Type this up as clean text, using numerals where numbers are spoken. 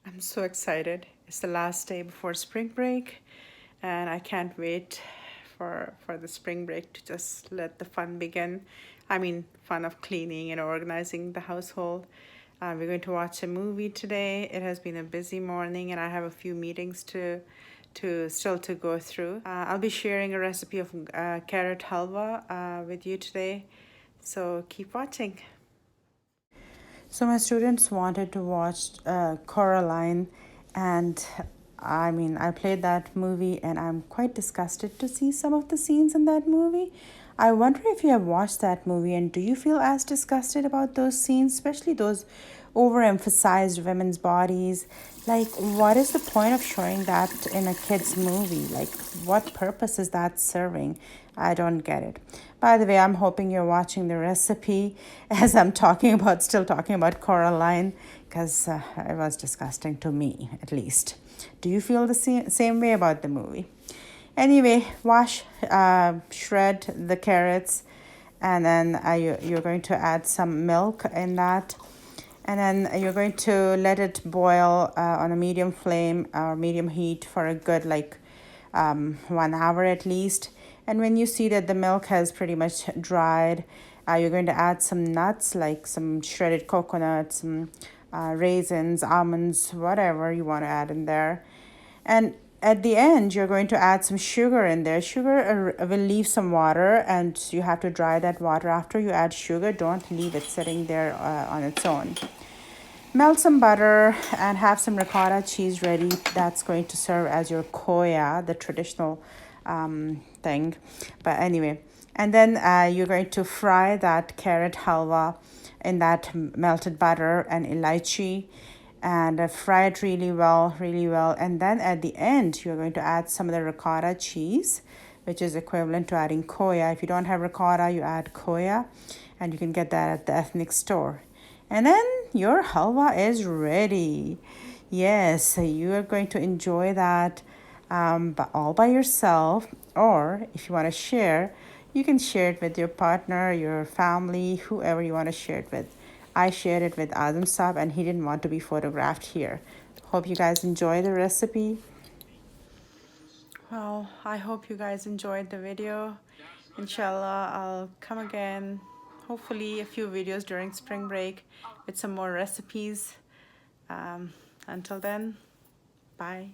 I'm so excited. It's the last day before spring break, and I can't wait for the spring break to just let the fun begin. I mean, fun of cleaning and organizing the household. We're going to watch a movie today. It has been a busy morning, and I have a few meetings to still to go through. I'll be sharing a recipe of carrot halwa with you today, so keep watching. So my students wanted to watch Coraline, and I mean, I played that movie, and I'm quite disgusted to see some of the scenes in that movie. I wonder if you have watched that movie, and do you feel as disgusted about those scenes, especially those overemphasized women's bodies? Like, what is the point of showing that in a kid's movie? Like, what purpose is that serving? I don't get it. By the way, I'm hoping you're watching the recipe as I'm still talking about Coraline, because it was disgusting to me, at least. Do you feel the same way about the movie? Anyway, shred the carrots, and then you're going to add some milk in that. And then you're going to let it boil on a medium flame or medium heat for a good 1 hour at least. And when you see that the milk has pretty much dried, you're going to add some nuts, like some shredded coconuts, some raisins, almonds, whatever you want to add in there. And at the end, you're going to add some sugar in there. Sugar will leave some water, and you have to dry that water after you add sugar. Don't leave it sitting there on its own. Melt some butter and have some ricotta cheese ready. That's going to serve as your koya, the traditional thing. But anyway, and then you're going to fry that carrot halwa in that melted butter and elaichi, and fry it really well, really well. And then at the end, you're going to add some of the ricotta cheese, which is equivalent to adding koya. If you don't have ricotta, you add koya, and you can get that at the ethnic store. And then your halwa is ready. Yes, you are going to enjoy that but all by yourself, or if you want to share, you can share it with your partner, your family, whoever you want to share it with. I shared it with Adam Saab, and he didn't want to be photographed here. Hope you guys enjoy the recipe. Well, I hope you guys enjoyed the video. Inshallah, I'll come again, hopefully a few videos during spring break with some more recipes. Until then, bye.